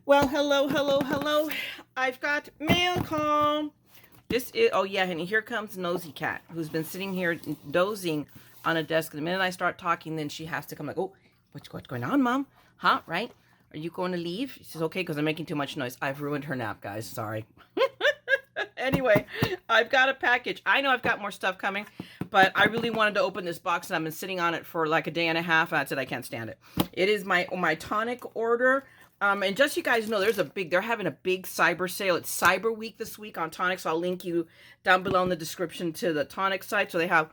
Well, hello, hello, hello. I've got mail call. This is, oh yeah, and here comes Nosy Cat, who's been sitting here dozing on a desk. The minute I start talking, then she has to come like, oh, what's going on, Mom? Huh, right? Are you going to leave? She says, okay, because I'm making too much noise. I've ruined her nap, guys. Sorry. Anyway, I've got a package. I know I've got more stuff coming, but I really wanted to open this box, and I've been sitting on it for like a day and a half. I said I can't stand it. It is my Tonic order. And just so you guys know, they're having a big cyber sale. It's Cyber Week this week on Tonic, so I'll link you down below in the description to the Tonic site. So they have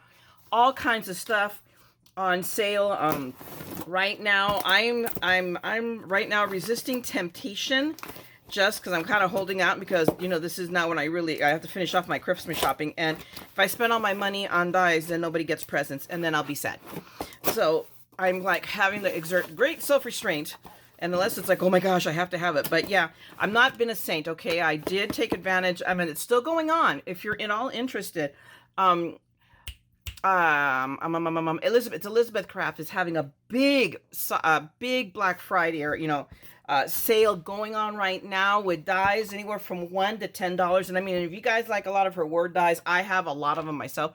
all kinds of stuff on sale. Right now, I'm right now resisting temptation, just because I'm kind of holding out, because this is now when I have to finish off my Christmas shopping, and if I spend all my money on dyes, then nobody gets presents, and then I'll be sad. So I'm like having to exert great self-restraint. And unless it's like, oh my gosh, I have to have it. But yeah, I'm not been a saint, okay? I did take advantage. I mean, it's still going on. If you're all interested, Elizabeth Craft is having a big Black Friday or sale going on right now with dyes anywhere from $1 to $10. And I mean, if you guys like a lot of her word dyes, I have a lot of them myself.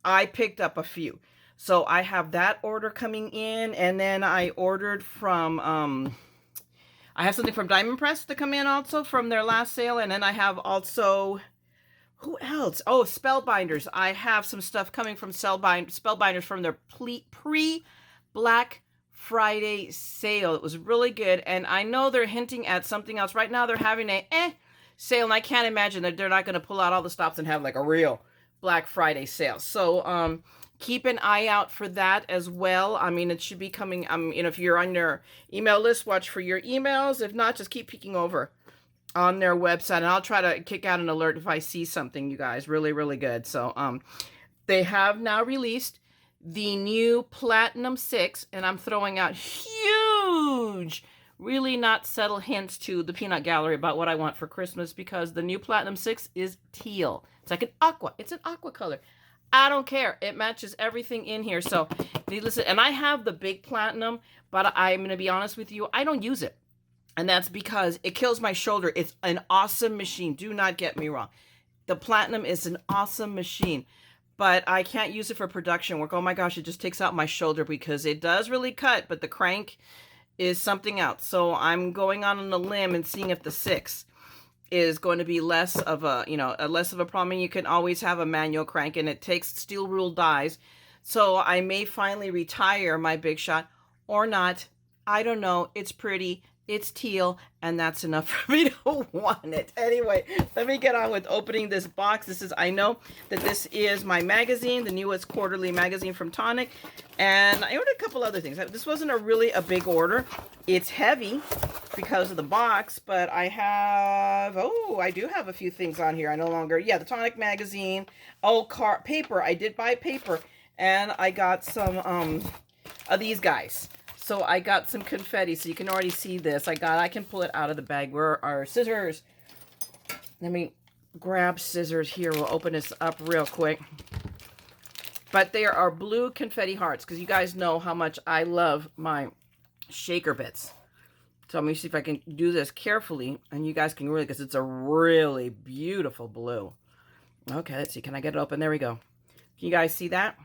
I picked up a few. So I have that order coming in, and then I ordered from I have something from Diamond Press to come in also from their last sale. And then I have also, who else? Oh, Spellbinders. I have some stuff coming from Spellbinders from their pre-Black Friday sale. It was really good. And I know they're hinting at something else. Right now they're having a sale, and I can't imagine that they're not going to pull out all the stops and have like a real Black Friday sale. So, keep an eye out for that as well. I mean, it should be coming. If you're on your email list, watch for your emails. If not, just keep peeking over on their website, and I'll try to kick out an alert if I see something, you guys. Really, really good. So, they have now released the new Platinum 6, and I'm throwing out huge, really not subtle hints to the peanut gallery about what I want for Christmas, because the new Platinum 6 is teal. It's like an aqua. It's an aqua color. I don't care. It matches everything in here. So, needless, and I have the big Platinum, but I'm going to be honest with you, I don't use it. And that's because it kills my shoulder. It's an awesome machine. Do not get me wrong. The Platinum is an awesome machine, but I can't use it for production work. Oh my gosh, it just takes out my shoulder, because it does really cut, but the crank is something else. So I'm going on a limb and seeing if the 6 is going to be less of a problem. And you can always have a manual crank, and it takes steel rule dies. So I may finally retire my Big Shot, or not. I don't know. It's pretty. It's teal, and that's enough for me to want it. Anyway, let me get on with opening this box. I know that this is my magazine, the newest quarterly magazine from Tonic, and I ordered a couple other things. This wasn't a big order. It's heavy because of the box, but I do have a few things on here. The Tonic magazine. Paper. I did buy paper, and I got some of these guys. So I got some confetti, so you can already see this. I can pull it out of the bag. Where are scissors? Let me grab scissors here. We'll open this up real quick. But there are blue confetti hearts, because you guys know how much I love my shaker bits. So let me see if I can do this carefully, and you guys can really, because it's a really beautiful blue. Okay, let's see. Can I get it open? There we go. Can you guys see that?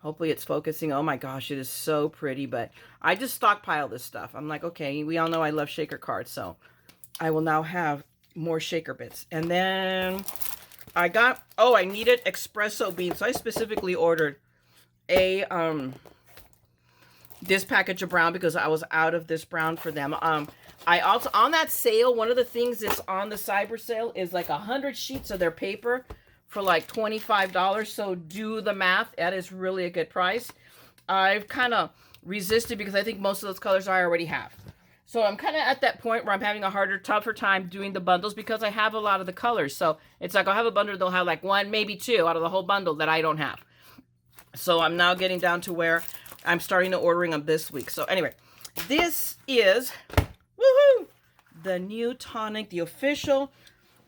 Hopefully it's focusing. Oh my gosh, it is so pretty. But I just stockpile this stuff. I'm like, okay, we all know I love shaker cards, so I will now have more shaker bits. And then I needed espresso beans. So I specifically ordered this package of brown, because I was out of this brown for them. I also, on that sale, one of the things that's on the cyber sale is like 100 sheets of their paper for like $25. So do the math. That is really a good price. I've kind of resisted, because I think most of those colors I already have. So I'm kind of at that point where I'm having a tougher time doing the bundles, because I have a lot of the colors. So it's like I'll have a bundle, they'll have like 1, maybe 2 out of the whole bundle that I don't have. So I'm now getting down to where I'm starting to ordering them this week. So anyway, this is, woohoo, the new Tonic, the official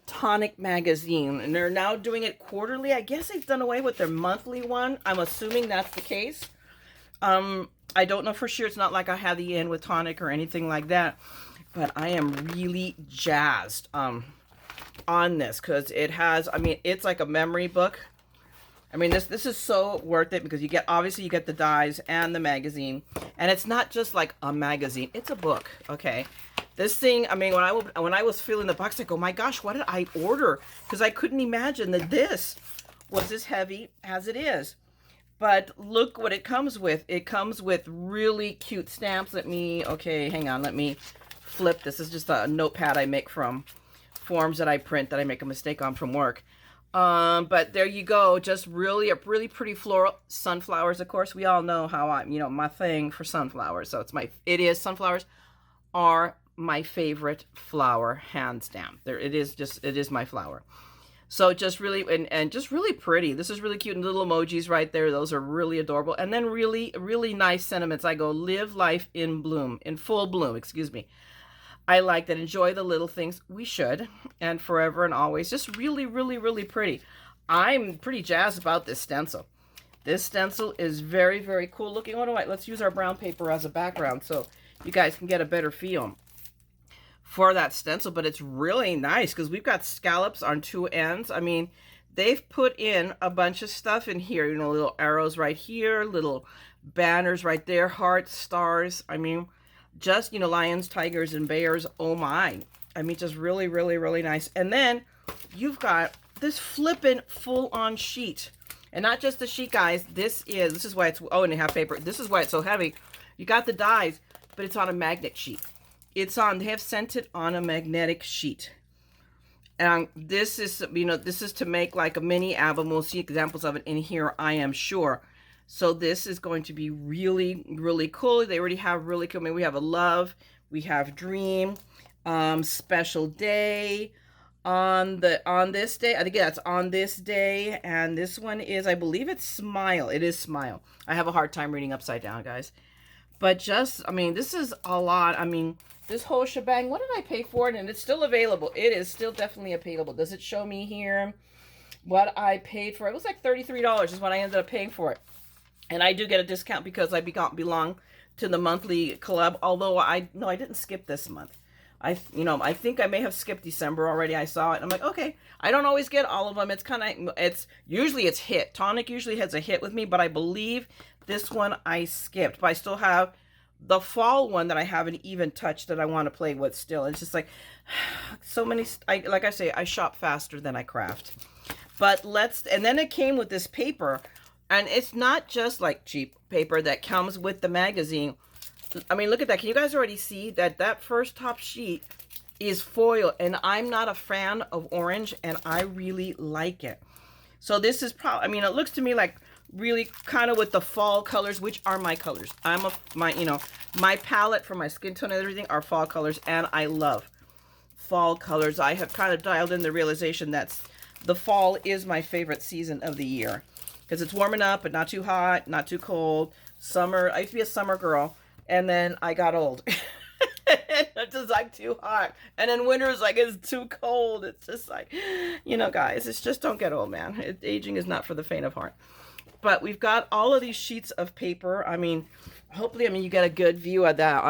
Tonic magazine, and they're now doing it quarterly. I guess they've done away with their monthly one. I'm assuming that's the case. I don't know for sure. It's not like I have the in with Tonic or anything like that. but I am really jazzed on this because it has, I mean, it's like a memory book. I mean, this is so worth it because you get, obviously you get the dies and the magazine, and it's not just like a magazine, it's a book. Okay, this thing, I mean, when I was filling the box, I go, my gosh, what did I order? Because I couldn't imagine that this was as heavy as it is. But look what it comes with. It comes with really cute stamps. Okay, hang on, let me flip. This is just a notepad I make from forms that I print that I make a mistake on from work. But there you go. Just really a really pretty floral. Sunflowers, of course. We all know how I'm, my thing for sunflowers. So sunflowers are my favorite flower, hands down. It is my flower. So just really, and just really pretty. This is really cute, and little emojis right there. Those are really adorable. And then really, really nice sentiments. I go, live life in bloom, in full bloom, excuse me. I like that. Enjoy the little things. We should. And forever and always. Just really, really, really pretty. I'm pretty jazzed about this stencil. This stencil is very, very cool looking. Let's use our brown paper as a background so you guys can get a better feel for that stencil. But it's really nice because we've got scallops on two ends. I mean, they've put in a bunch of stuff in here. Little arrows right here, little banners right there, hearts, stars. I mean, just, lions, tigers, and bears. Oh my. I mean, just really, really, really nice. And then you've got this flippin' full-on sheet. And not just the sheet, guys. This is why it's, and they have paper. This is why it's so heavy. You got the dies, but it's on a magnet sheet. They have sent it on a magnetic sheet. And this is, this is to make like a mini album. We'll see examples of it in here, I am sure. So this is going to be really, really cool. They already have really cool. I mean, we have a love, we have dream, special day on this day. I think that's on this day. And this one is, I believe it's smile. It is smile. I have a hard time reading upside down, guys. But just, I mean, this is a lot. I mean, this whole shebang, what did I pay for it? And it's still available. It is still definitely available. Does it show me here what I paid for it? It was like $33 is what I ended up paying for it. And I do get a discount because I belong to the monthly club. Although I didn't skip this month. I think I may have skipped December already. I saw it. I'm like, okay. I don't always get all of them. Usually it's hit. Tonic usually has a hit with me, but I believe this one I skipped. But I still have the fall one that I haven't even touched that I want to play with still. It's just like so many. Like I say, I shop faster than I craft. But and then it came with this paper. And it's not just like cheap paper that comes with the magazine. I mean, look at that. Can you guys already see that first top sheet is foil? And I'm not a fan of orange, and I really like it. So this is probably, I mean, it looks to me like really kind of with the fall colors, which are my colors. My palette for my skin tone and everything are fall colors, and I love fall colors. I have kind of dialed in the realization that the fall is my favorite season of the year. Because it's warming up, but not too hot, not too cold. Summer, I used to be a summer girl, and then I got old. It's just like too hot. And then winter is like, it's too cold. It's just like, guys, it's just don't get old, man. Aging is not for the faint of heart. But we've got all of these sheets of paper. I mean, hopefully, you get a good view of that,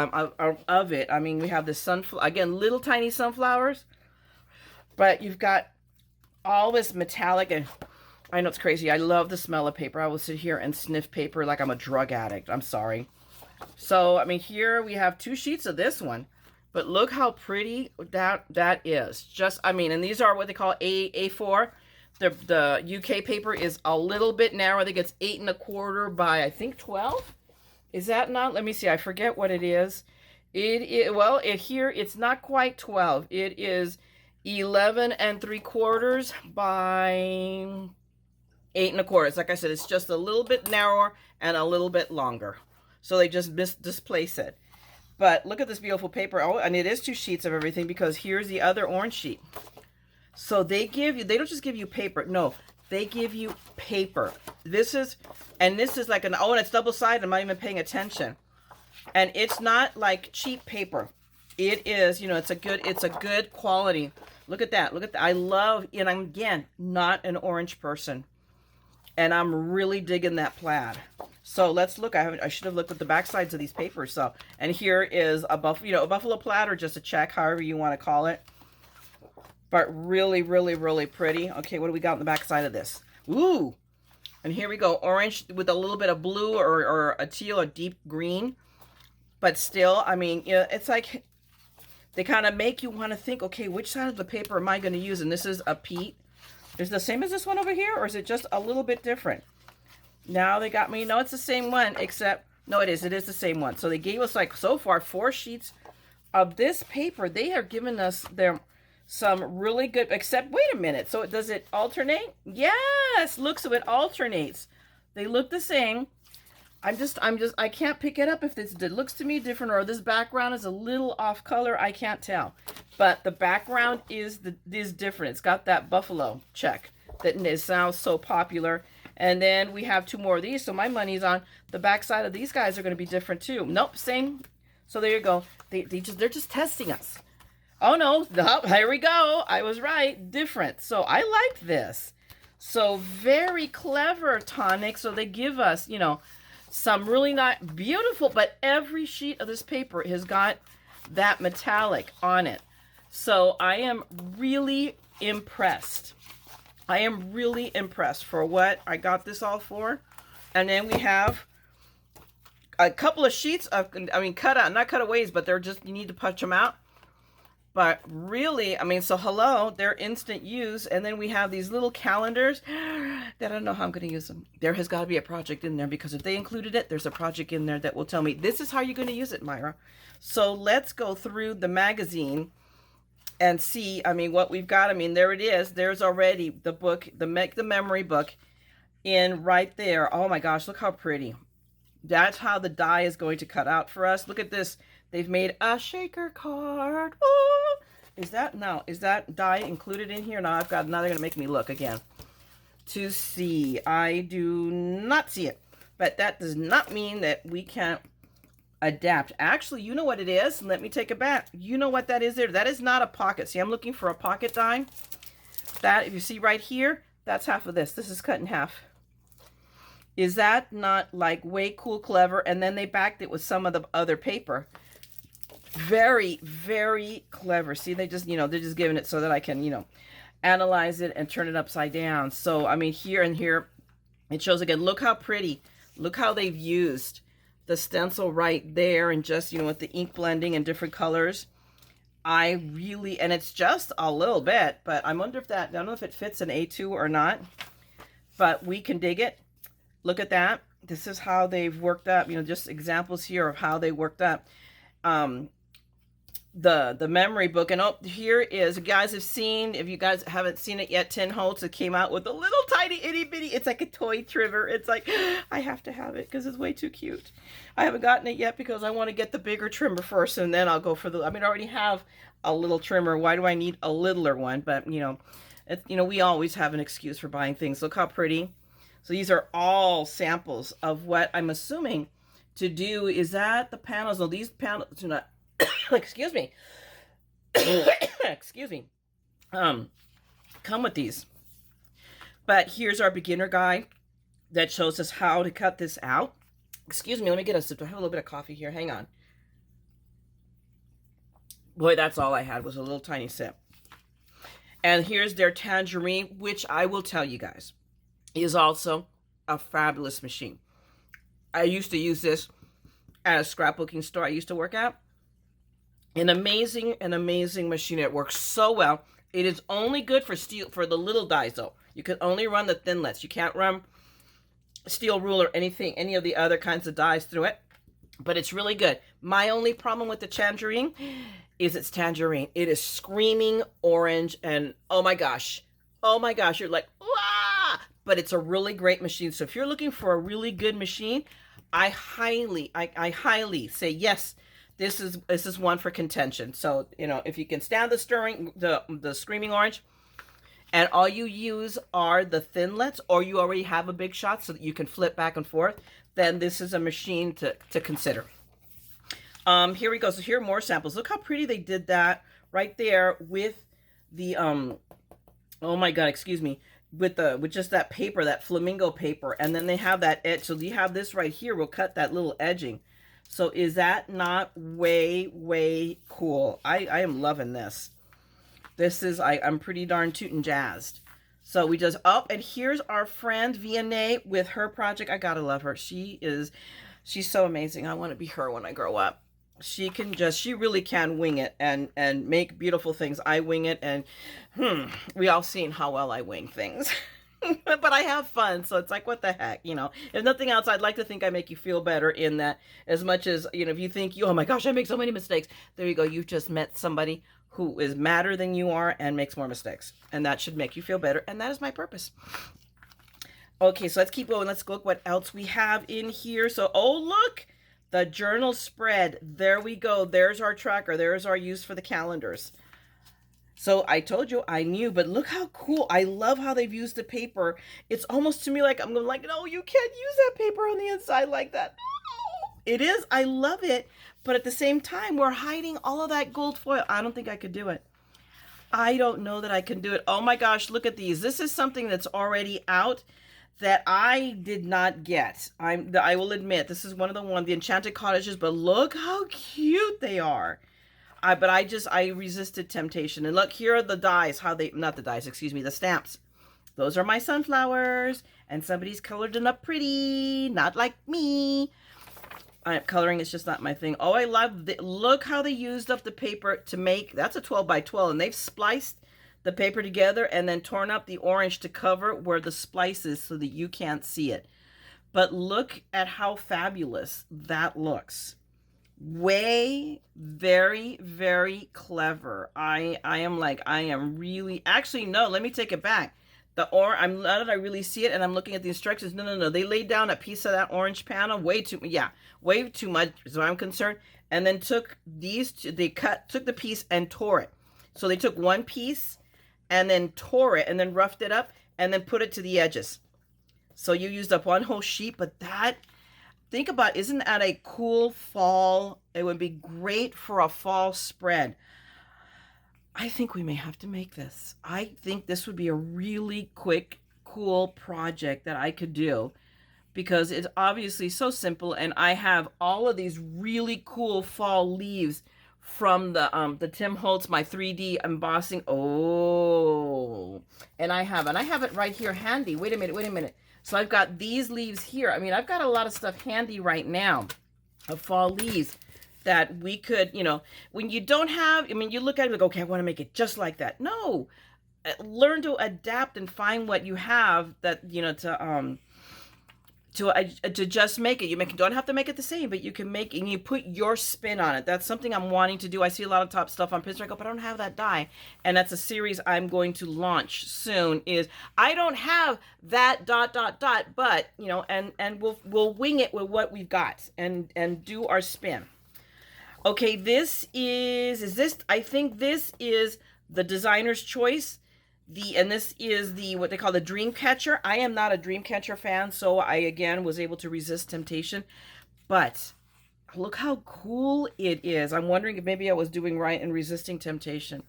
of it. I mean, we have the sunflower, again, little tiny sunflowers. But you've got all this metallic, and I know it's crazy. I love the smell of paper. I will sit here and sniff paper like I'm a drug addict. I'm sorry. So, I mean, here we have 2 sheets of this one. But look how pretty that is. Just, I mean, and these are what they call A4. The UK paper is a little bit narrow. I think it's 8 1/4 by, I think, 12. Is that not? Let me see. I forget what it is. Here, it's not quite 12. It is 11 3/4 by 8 1/4. Like I said, it's just a little bit narrower and a little bit longer. So they just displace it. But look at this beautiful paper. Oh, and it is 2 sheets of everything because here's the other orange sheet. So they don't just give you paper. No, they give you paper. This is like and it's double-sided. I'm not even paying attention. And it's not like cheap paper. It is, it's a good quality. Look at that. Look at that. I love, and I'm, again, not an orange person. And I'm really digging that plaid. So let's look. I should have looked at the back sides of these papers. So, and here is a a buffalo plaid, or just a check, however you want to call it. But really, really, really pretty. Okay, what do we got on the back side of this? Ooh, and here we go. Orange with a little bit of blue, or a teal, or deep green. But still, I mean, you know, it's like they kind of make you want to think, okay, which side of the paper am I going to use? And this is a Pete. Is it the same as this one over here, or is it just a little bit different? Now they got me. No, it's the same one, except, no, it is the same one. So they gave us, like, so far 4 sheets of this paper. They are giving us some really good, except, wait a minute. So does it alternate? Yes, look, so it alternates. They look the same. I can't pick it up if it looks to me different, or this background is a little off color. I can't tell. But the background is different. It's got that buffalo check that is now so popular. And then we have 2 more of these. So my money's on the back side of these guys are going to be different too. Nope, same. So there you go. They're just testing us. Oh no, here we go. I was right. Different. So I like this. So very clever, Tonic. So they give us, you know, some really nice, beautiful, but every sheet of this paper has got that metallic on it. So I am really impressed. I am really impressed for what I got this all for. And then we have a couple of sheets of, I mean, not cutaways, but they're just, you need to punch them out. But really, I mean, so hello, they're instant use. And then we have these little calendars that I don't know how I'm going to use them. There has got to be a project in there, because if they included it, there's a project in there that will tell me, this is how you're going to use it, Myra. So let's go through the magazine and see, I mean, what we've got. I mean, there it is. There's already the book, the memory book in right there. Oh my gosh, look how pretty. That's how the die is going to cut out for us. Look at this. They've made a shaker card. Ooh. Is that die included in here? Now they're going to make me look again to see. I do not see it, but that does not mean that we can't adapt. Actually, you know what it is? Let me take it back. You know what that is there? That is not a pocket. See, I'm looking for a pocket die. That, if you see right here, that's half of this. This is cut in half. Is that not like way cool, clever? And then they backed it with some of the other paper. Very, very clever. See, they just, you know, they're just giving it so that I can, you know, analyze it and turn it upside down. So, I mean, here and here, it shows again. Look how pretty. Look how they've used the stencil right there, and just, you know, with the ink blending in different colors. I really, and it's just a little bit, but I wonder if that, I don't know if it fits an A2 or not, but we can dig it. Look at that. This is how they've worked up, you know, just examples here of how they worked up the memory book. And oh, here is, you guys have seen, if you guys haven't seen it yet, Tin Holtz, it came out with a little tiny itty bitty, it's like a toy trimmer. It's like, I have to have it because it's way too cute. I haven't gotten it yet because I want to get the bigger trimmer first, and then I'll go for the, I mean, I already have a little trimmer. Why do I need a littler one? But you know, we always have an excuse for buying things. Look how pretty. So these are all samples of what I'm assuming to do. Is that the panels? No, these panels do not, excuse me, excuse me, come with these. But here's our beginner guide that shows us how to cut this out. Excuse me, let me get a sip. I have a little bit of coffee here. Hang on. Boy, that's all I had was a little tiny sip. And here's their tangerine, which I will tell you guys is also a fabulous machine. I used to use this at a scrapbooking store I used to work at. An amazing machine. It works so well. It is only good for the little dies though. You can only run the thinlets. You can't run steel rule or anything, any of the other kinds of dies through it. But it's really good. My only problem with the tangerine is it's tangerine. It is screaming orange, and oh my gosh, you're like, wah! But it's a really great machine. So if you're looking for a really good machine, I highly say yes. This is one for contention. So, you know, if you can stand the screaming orange, and all you use are the thinlets, or you already have a big shot so that you can flip back and forth, then this is a machine to consider. Here we go. So here are more samples. Look how pretty they did that right there with the, oh my God, excuse me. with just that paper, that flamingo paper, and then they have that edge. So you have this right here. We'll cut that little edging. So is that not way cool? I am loving this. This is, I'm pretty darn tootin' jazzed. So we just, oh, and here's our friend Vianney with her project. I gotta love her. She's so amazing. I want to be her when I grow up. She really can wing it and make beautiful things. I wing it, and we all seen how well I wing things. But I have fun, so it's like, what the heck, you know? If nothing else, I'd like to think I make you feel better in that, as much as, you know, if you think, oh my gosh, I make so many mistakes, there you go. You've just met somebody who is madder than you are and makes more mistakes. And that should make you feel better, and that is my purpose. Okay, so let's keep going. Let's look what else we have in here. So, oh, look, the journal spread. There we go. There's our tracker. There's our use for the calendars. So I told you I knew, but look how cool. I love how they've used the paper. It's almost to me like, I'm like, no, you can't use that paper on the inside like that. No. It is. I love it. But at the same time, we're hiding all of that gold foil. I don't think I could do it. I don't know that I can do it. Oh my gosh, look at these. This is something that's already out that I did not get. I will admit, this is one of the Enchanted Cottages, but look how cute they are. But I resisted temptation. And look, here are the dies, not the dies, excuse me, the stamps. Those are my sunflowers, and somebody's colored them up pretty, not like me. Coloring is just not my thing. Oh, I love, look how they used up the paper to make, that's a 12 by 12, and they've spliced the paper together and then torn up the orange to cover where the splice is so that you can't see it. But look at how fabulous that looks. Very clever. I am really, actually, no, let me take it back. Now that I really see it and I'm looking at the instructions, no. They laid down a piece of that orange panel, way too much, as I'm concerned, and then took the piece and tore it. So they took one piece and then tore it and then roughed it up and then put it to the edges. So you used up one whole sheet, but think about, isn't that a cool fall? It would be great for a fall spread. I think we may have to make this. I think this would be a really quick, cool project that I could do because it's obviously so simple, and I have all of these really cool fall leaves from the Tim Holtz, my 3D embossing. Oh, and I have it right here handy. Wait a minute. So I've got these leaves here. I mean, I've got a lot of stuff handy right now of fall leaves that we could, you know, when you don't have, I mean, you look at it like, okay, I want to make it just like that. No, learn to adapt and find what you have that, you know, to just make it. You don't have to make it the same, but you can make, and you put your spin on it. That's something I'm wanting to do. I see a lot of top stuff on Pinterest. I go, but I don't have that die. And that's a series I'm going to launch soon, is I don't have that ... but, you know, and we'll wing it with what we've got and do our spin. Okay, I think this is the designer's choice. This is what they call the Dreamcatcher. I am not a Dreamcatcher fan, so I again was able to resist temptation. But look how cool it is. I'm wondering if maybe I was doing right in resisting temptation.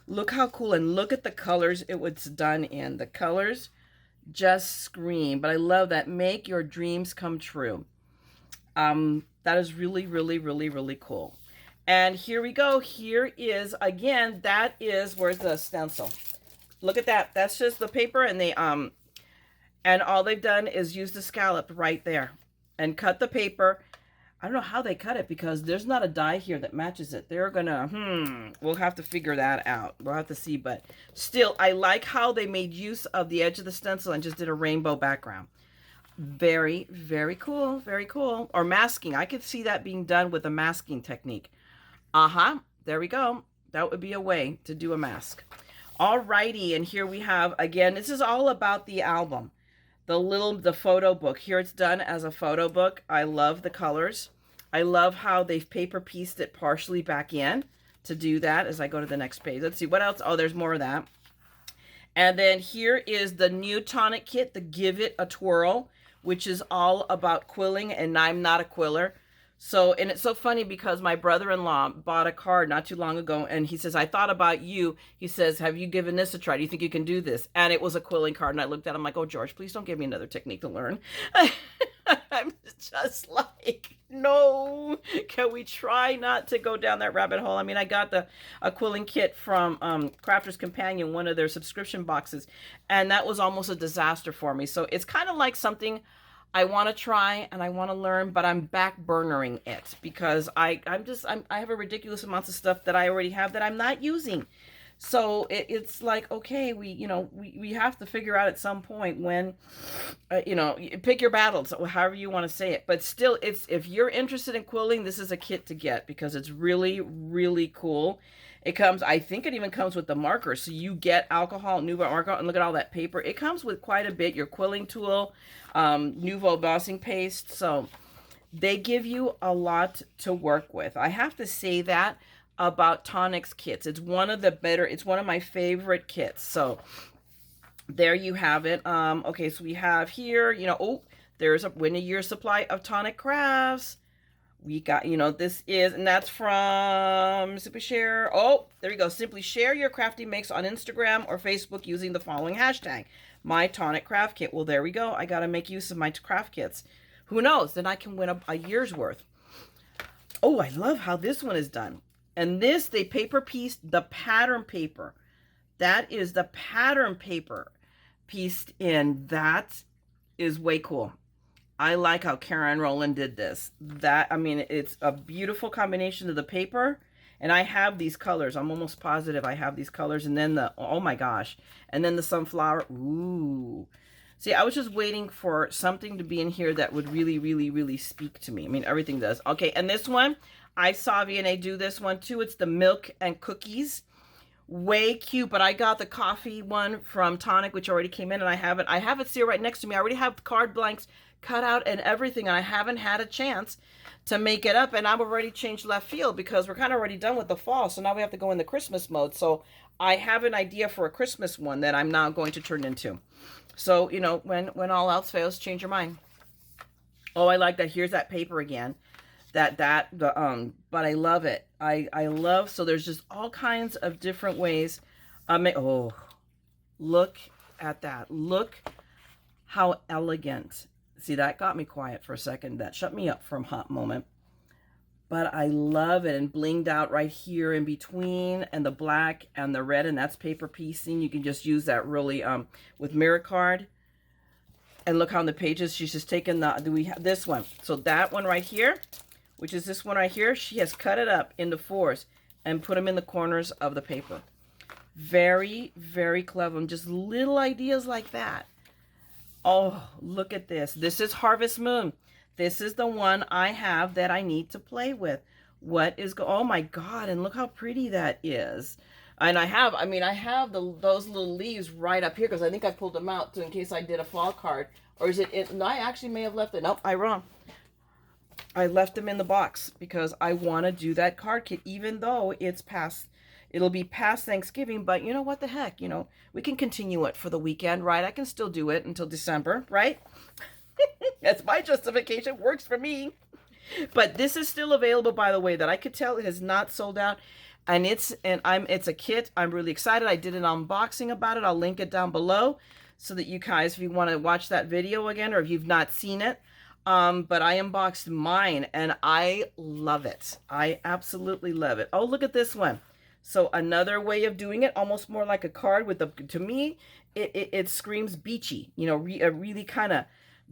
Look how cool, and look at the colors it was done in. The colors just scream. But I love that. Make your dreams come true. That is really cool. And here we go. Here is, again, where's the stencil? Look at that. That's just the paper, and and all they've done is use the scallop right there and cut the paper. I don't know how they cut it because there's not a die here that matches it. They're gonna, we'll have to figure that out. We'll have to see, but still, I like how they made use of the edge of the stencil and just did a rainbow background. Very cool. Very cool. Or masking. I could see that being done with a masking technique. There we go. That would be a way to do a mask. Alrighty, and here we have, again, this is all about the album. The photo book. Here it's done as a photo book. I love the colors. I love how they've paper pieced it partially back in to do that as I go to the next page. Let's see, what else? Oh, there's more of that. And then here is the new Tonic kit, the Give It a Twirl, which is all about quilling, and I'm not a quiller. So, and it's so funny because my brother-in-law bought a card not too long ago, and he says, I thought about you. He says, have you given this a try? Do you think you can do this? And it was a quilling card, and I looked at him like, oh, George, please don't give me another technique to learn. I'm just like, no, can we try not to go down that rabbit hole? I mean, I got a quilling kit from Crafter's Companion, one of their subscription boxes, and that was almost a disaster for me. So it's kind of like something I want to try and I want to learn, but I'm back burnering it because I have a ridiculous amounts of stuff that I already have that I'm not using. So it's like, okay, we have to figure out at some point when, pick your battles, however you want to say it. But still, if you're interested in quilling, this is a kit to get because it's really, really cool. It comes, I think it even comes with the marker. So you get alcohol, Nouveau marker, and look at all that paper. It comes with quite a bit. Your quilling tool, Nouveau embossing paste. So they give you a lot to work with. I have to say that about Tonic's kits. It's one of my favorite kits. So there you have it. Okay, so we have here, there's a win a year supply of Tonic crafts. We got, this is, and that's from Simply Share. Oh, there you go. Simply share your crafty makes on Instagram or Facebook using the following hashtag, My Tonic Craft Kit. Well, there we go. I got to make use of my craft kits. Who knows? Then I can win a year's worth. Oh, I love how this one is done. And this, they paper pieced the pattern paper. That is the pattern paper pieced in. That is way cool. I like how Karen Rowland did this. It's a beautiful combination of the paper. And I have these colors. I'm almost positive I have these colors. And then oh my gosh. And then the sunflower. Ooh. See, I was just waiting for something to be in here that would really, really, really speak to me. I mean, everything does. Okay, and this one, I saw V&A do this one too. It's the milk and cookies. Way cute, but I got the coffee one from Tonic, which already came in, and I have it here right next to me. I already have card blanks cut out and everything, and I haven't had a chance to make it up, and I've already changed left field because we're kind of already done with the fall, so now we have to go in the Christmas mode. So I have an idea for a Christmas one that I'm now going to turn into. So, when all else fails, change your mind. Oh, I like that. Here's that paper again. But I love it. I love, so there's just all kinds of different ways. Oh, look at that. Look how elegant. See, that got me quiet for a second. That shut me up for a hot moment. But I love it, and blinged out right here in between, and the black and the red, and that's paper piecing. You can just use that really with mirror card. And look how on the pages she's just taken we have this one. So that one right here, which is this one right here, she has cut it up into fours and put them in the corners of the paper. Very, very clever. And just little ideas like that. Oh, look at this. This is Harvest Moon. This is the one I have that I need to play with. Oh my God, and look how pretty that is. And I have those little leaves right up here because I think I pulled them out in case I did a fall card. Or is it, no, I actually may have left it. Nope, I'm wrong. I left them in the box because I want to do that card kit, even though it'll be past Thanksgiving, but you know what the heck, we can continue it for the weekend, right? I can still do it until December, right? That's my justification. Works for me. But this is still available, by the way, that I could tell it has not sold out. And it's a kit. I'm really excited. I did an unboxing about it. I'll link it down below so that you guys, if you want to watch that video again, or if you've not seen it. But I unboxed mine and I love it. I absolutely love it. Oh, look at this one. So another way of doing it, almost more like a card with to me, it screams beachy, a really kind of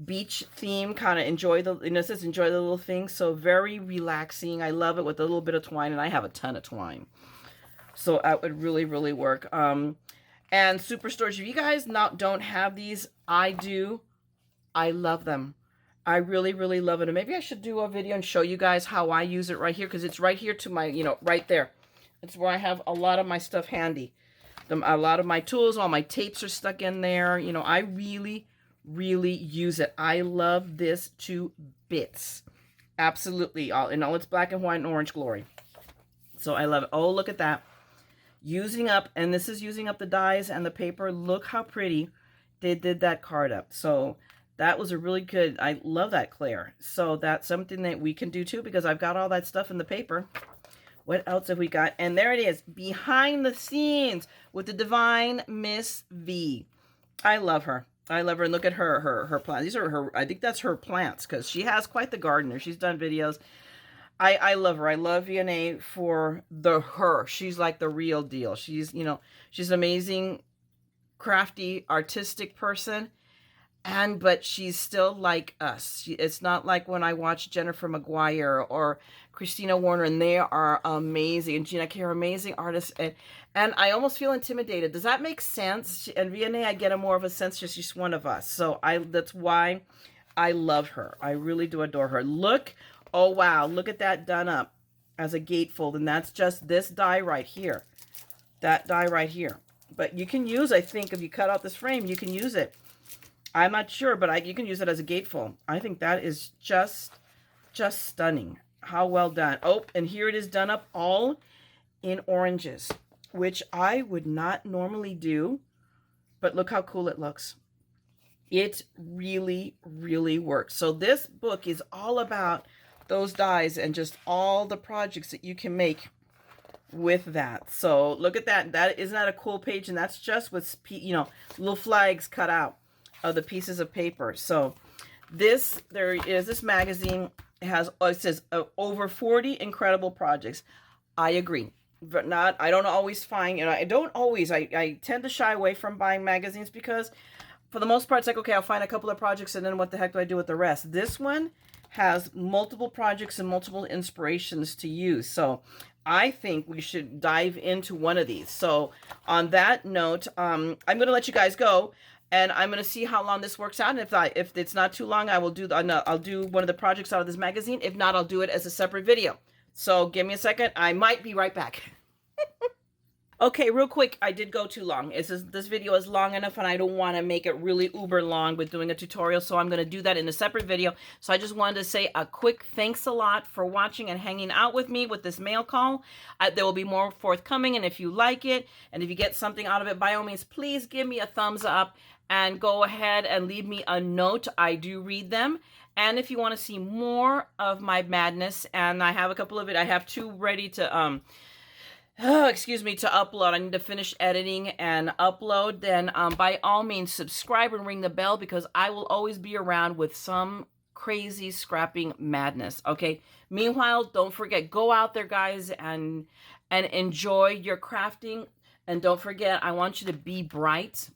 beach theme, kind of enjoy the little things. So very relaxing. I love it with a little bit of twine, and I have a ton of twine. So that would really, really work. And super storage, if you guys don't have these, I do. I love them. I really, really love it. And maybe I should do a video and show you guys how I use it right here, because it's right here to my, right there. It's where I have a lot of my stuff handy. A lot of my tools, all my tapes are stuck in there. I really, really use it. I love this to bits. Absolutely. In all its black and white and orange glory. So I love it. Oh, look at that. And this is using up the dies and the paper. Look how pretty they did that card up. So That was a really good, I love that, Claire. So that's something that we can do too, because I've got all that stuff in the paper. What else have we got? And there it is, behind the scenes with the divine Miss V. I love her. I love her. And look at her plants. These are her, I think that's her plants, because she has quite the gardener. She's done videos. I love her. I love VNA for her. She's like the real deal. She's, you know, she's an amazing, crafty, artistic person. But she's still like us. It's not like when I watch Jennifer McGuire or Christina Warner, and they are amazing. And Gina K are amazing artists. And I almost feel intimidated. Does that make sense? And VNA, I get a more of a sense she's one of us. So that's why I love her. I really do adore her. Look, oh wow, look at that done up as a gatefold. And that's just this die right here. That die right here. But you can use, I think, if you cut out this frame, you can use it. I'm not sure, but you can use it as a gatefold. I think that is just stunning. How well done. Oh, and here it is done up all in oranges, which I would not normally do, but look how cool it looks. It really, really works. So this book is all about those dies and just all the projects that you can make with that. So look at that. Isn't that a cool page? And that's just with, you know, little flags cut out of the pieces of paper. So there is this magazine. It has, it says over 40 incredible projects. I agree, but I don't always find, you know, I tend to shy away from buying magazines, because for the most part, it's like, okay, I'll find a couple of projects and then what the heck do I do with the rest? This one has multiple projects and multiple inspirations to use. So I think we should dive into one of these. So on that note, I'm going to let you guys go. And I'm going to see how long this works out. And if it's not too long, I'll do one of the projects out of this magazine. If not, I'll do it as a separate video. So give me a second. I might be right back. Okay, real quick. I did go too long. This video is long enough, and I don't want to make it really uber long with doing a tutorial. So I'm going to do that in a separate video. So I just wanted to say a quick thanks a lot for watching and hanging out with me with this mail call. There will be more forthcoming. And if you like it, and if you get something out of it, by all means, please give me a thumbs up. And go ahead and leave me a note. I do read them. And if you want to see more of my madness, and I have a couple of it, I have two ready to, excuse me, to upload. I need to finish editing and upload. Then by all means, subscribe and ring the bell, because I will always be around with some crazy scrapping madness. Okay. Meanwhile, don't forget, go out there, guys, and enjoy your crafting. And don't forget, I want you to be bright.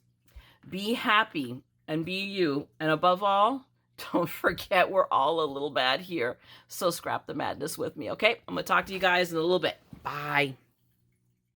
Be happy and be you. And above all, don't forget we're all a little bad here. So scrap the madness with me, okay? I'm going to talk to you guys in a little bit. Bye.